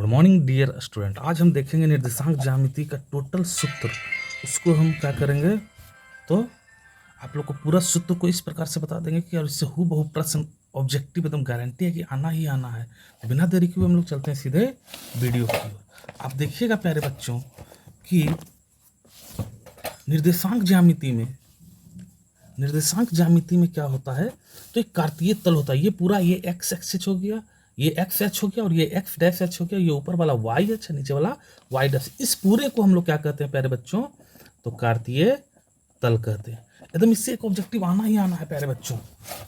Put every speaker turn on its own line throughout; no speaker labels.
Good morning dear student. आज हम देखेंगे निर्देशांक ज्यामिति का टोटल सूत्र। उसको हम क्या करेंगे, तो आप लोग को पूरा सूत्र को इस प्रकार से बता देंगे कि और इससे हूबहू प्रश्न ऑब्जेक्टिव एकदम गारंटी है कि आना ही आना है। तो बिना देरी के हम लोग चलते हैं सीधे वीडियो की ओर। आप देखिएगा प्यारे बच्चों कि निर्देशांक ज्यामिति में क्या होता है, तो एक कार्तीय तल होता है। ये पूरा ये एक्स एक्सिस हो गया, ये एक्स एच हो गया और ये एक्स डैश एच हो गया, ये ऊपर वाला वाई एच है, नीचे वाला वाई डैश। इस पूरे को हम लोग क्या कहते हैं प्यारे बच्चों, तो कार्तीय तल कहते हैं। एकदम इससे एक ऑब्जेक्टिव आना ही आना है प्यारे बच्चों,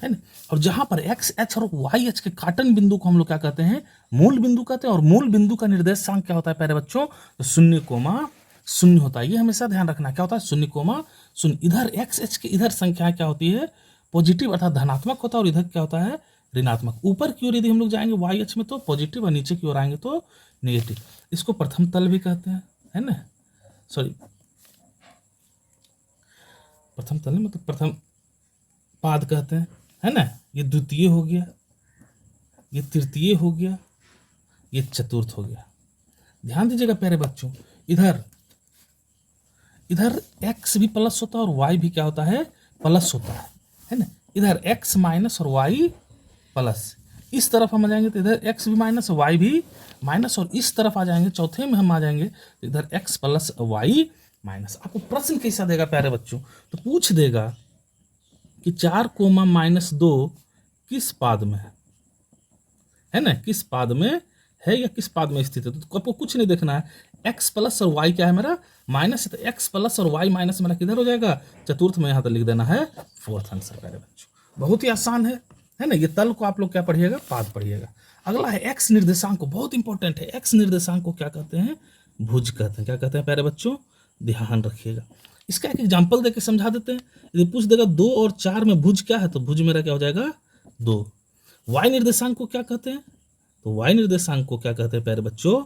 है ना। और जहां पर एक्स एच और वाई एच के काटन बिंदु को हम लोग क्या कहते हैं, मूल बिंदु कहते हैं। और मूल बिंदु का निर्देशांक क्या होता है प्यारे बच्चों, तो 0,0 होता है। ये हमेशा ध्यान रखना, क्या होता है 0,0। इधर एक्स एच की इधर संख्या क्या होती है, पॉजिटिव अर्थात धनात्मक होता है, और इधर क्या होता है ऋणात्मक। ऊपर की ओर यदि हम लोग जाएंगे वाई एच में तो पॉजिटिव, और नीचे की ओर आएंगे तो नेगेटिव। इसको प्रथम तल भी कहते हैं, है ना। सॉरी, प्रथम तल नहीं, मतलब प्रथम पाद कहते हैं, है ना। ये द्वितीय हो गया, ये तृतीय हो गया, ये चतुर्थ हो गया। ध्यान दीजिएगा प्यारे बच्चों, इधर इधर x भी प्लस होता है और y भी क्या होता है, प्लस होता है ना। इधर x माइनस और y प्लस। इस तरफ हम आ जाएंगे तो इधर x भी माइनस और y भी माइनस, और इस तरफ आ जाएंगे चौथे में हम आ जाएंगे तो इधर x प्लस y माइनस। आपको प्रश्न कैसा देगा प्यारे बच्चों, तो पूछ देगा कि 4,-2 किस पाद में है ना, किस पाद में है या किस पाद में स्थित है। तो आपको कुछ नहीं देखना है, x प्लस और y क्या है मेरा, माइनस है, तो x प्लस और y माइनस मेरा किधर हो जाएगा, चतुर्थ में। यहाँ तो लिख देना है फोर्थ आंसर प्यारे बच्चों। बहुत ही आसान है ना। ये तल को आप लोग क्या पढ़िएगा, पाद पढ़िएगा। अगला है एक्स निर्देशांक को, बहुत इंपॉर्टेंट है। एक्स निर्देशांक को क्या कहते हैं, भुज कहते हैं। क्या कहते हैं प्यारे बच्चों, ध्यान रखिएगा। इसका एक एग्जाम्पल देके समझा देते हैं। यदि पूछ देगा 2 और 4 में भुज क्या है, तो भुज मेरा क्या हो जाएगा 2। वाई निर्देशांक को क्या कहते हैं, तो वाई निर्देशांक को क्या कहते हैं प्यारे बच्चों,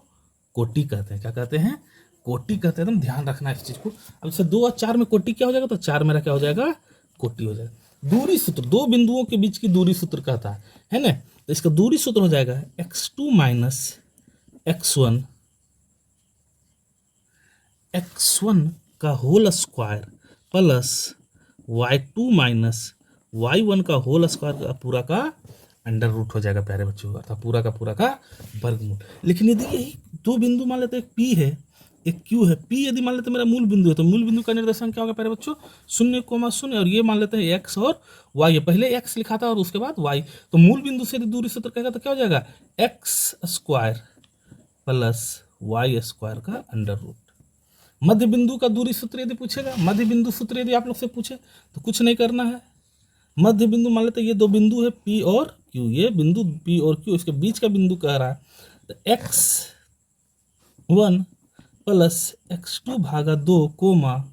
कोटि कहते हैं। क्या कहते हैं, कोटि कहते हैं। एकदम ध्यान रखना है इस चीज को। अब जैसे 2 और 4 में कोटि क्या हो जाएगा, तो 4 मेरा क्या हो जाएगा, कोटि हो जाएगा। दूरी सूत्र, दो बिंदुओं के बीच की दूरी सूत्र कहता है ना। तो इसका दूरी सूत्र हो जाएगा x2 माइनस x1 का whole square plus y2 minus y1 का होल स्क्वायर का पूरा का अंडर रूट हो जाएगा प्यारे बच्चों, अर्थात पूरा का वर्गमूल। लेकिन यदि यही दो बिंदु मान लेते हैं, एक P है एक Q है। P यदि मान लेते हैं मेरा मूल बिंदु है, तो मूल बिंदु का निर्देशांक क्या होगा प्यारे बच्चों, 0,0। और ये मान लेते हैं x और y है, पहले x लिखा था और उसके बाद y। तो मूल बिंदु से यदि दूरी सूत्र कहेगा तो क्या हो जाएगा, x square plus y square का अंडर रूट। मध्य बिंदु का दूरी सूत्र यदि पूछेगा, मध्य बिंदु सूत्र यदि आप लोग से पूछे तो कुछ नहीं करना है। मध्य बिंदु मान लेते हैं ये दो बिंदु है P और Q, ये बिंदु P और Q, इसके बीच का बिंदु कह रहा है, तो x1 प्लस x2 भागा 2 कोमा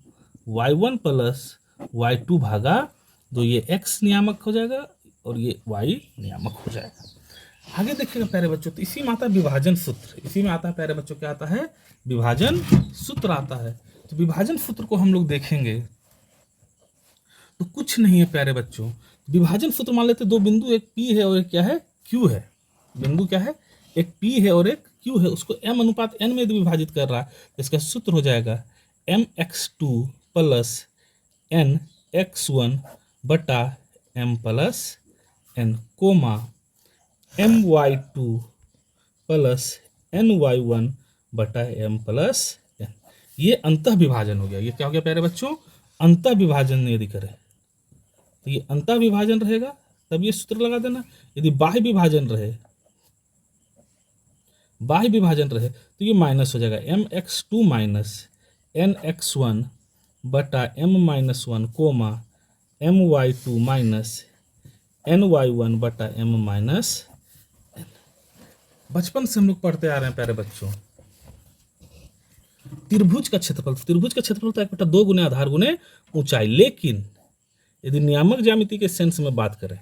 y1 प्लस y2 भागा 2, ये x नियामक हो जाएगा और ये y नियामक हो जाएगा। आगे देखिएगा प्यारे बच्चों, तो इसी में आता है विभाजन सूत्र। इसी में आता है प्यारे बच्चों, क्या आता है, विभाजन सूत्र आता है। तो विभाजन सूत्र को हम लोग देखेंगे तो कुछ नहीं है प्यारे बच्चों। विभाजन सूत्र मान लेते दो बिंदु, एक P है और एक क्या है, Q है। बिंदु क्या है, एक P है और एक Q है, उसको m अनुपात n में यदि विभाजित कर रहा है तो इसका सूत्र हो जाएगा mx2 प्लस nx1 बटा m plus n comma my2 plus ny1 बटा m प्लस n। ये अंतः विभाजन हो गया। ये क्या हो गया प्यारे बच्चों, अंतः विभाजन यदि करें तो ये अंतः विभाजन रहेगा, तब ये सूत्र लगा देना। यदि बाह्य विभाजन रहे तो ये माइनस हो जाएगा, mx2 माइनस nx1 बटा m-1 coma my2 minus ny1 बटा m माइनस n। बचपन से हम लोग पढ़ते आ रहे हैं प्यारे बच्चों, त्रिभुज का क्षेत्रफल तो 1 बटा 2 गुने आधार गुने ऊंचाई। लेकिन यदि नियामक ज्यामिति के सेंस में बात करें,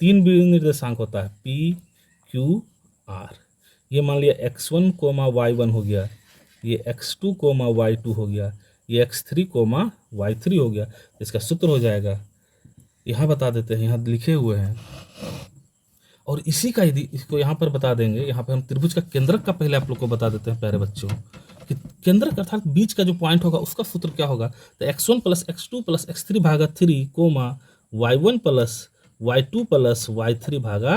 3 निर्देशांक होता है P Q R। ये मान लिया x1 कोमा y1 हो गया, ये x2 कोमा y2 हो गया, ये x3 कोमा y3 हो गया। इसका सूत्र हो जाएगा, यहाँ बता देते हैं, यहाँ लिखे हुए हैं, और इसी का यदि इसको यहाँ पर बता देंगे, यहाँ पर हम त्रिभुज का केंद्रक का पहले आप लोग को बता देते हैं प्यारे बच्चों कि केंद्रक अर्थात बीच का जो पॉइंट होगा उसका सूत्र क्या होगा। तो x1 plus x2 plus x3 भागा 3 coma y1 plus y2 plus y3 भागा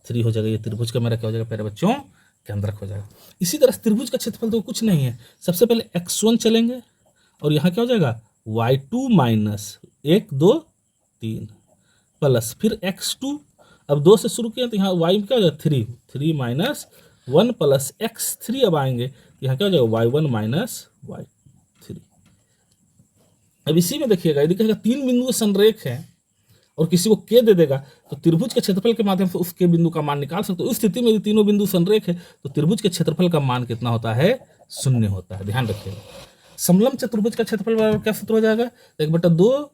3 हो जाएगा। ये त्रिभुज का मेरा क्या हो जाएगा प्यारे बच्चों, केंद्रक हो जाएगा। इसी तरह त्रिभुज का क्षेत्रफल तो कुछ नहीं है, सबसे पहले x1 चलेंगे और यहाँ क्या हो जाएगा y2 माइनस 1 2 3 प्लस फिर x2, अब 2 से शुरू किया तो यहाँ y क्या हो जाएगा 3 माइनस 1 प्लस x3, अब आएंगे यहाँ क्या हो जाएगा y1 माइनस y3। अब इसी में देखिएगा यदि कहेगा 3 बिंदु संरेख है और किसी को के दे देगा तो त्रिभुज के क्षेत्रफल के माध्यम से उसके बिंदु का मान निकाल सकते हो। उस स्थिति में यदि तीनों बिंदु संरेख है तो त्रिभुज के क्षेत्रफल का मान कितना होता है, 0 होता है। ध्यान रखिएगा। समलंब चतुर्भुज का क्षेत्रफल बराबर क्या सूत्र हो जाएगा, 1/2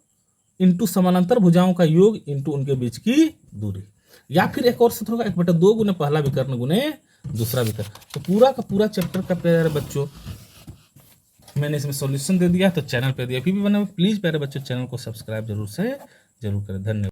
इंटू समानांतर भुजाओं का योग इंटू उनके बीच की दूरी, या फिर एक और सूत्र होगा 1/2 गुने पहला विकर्ण गुने दूसरा विकर्ण। तो पूरा का पूरा चैप्टर का प्यारे बच्चों मैंने इसमें सॉल्यूशन दे दिया। तो चैनल पे यदि अभी भी बने प्लीज प्यारे बच्चों चैनल को सब्सक्राइब जरूर से जरूर करें। धन्यवाद।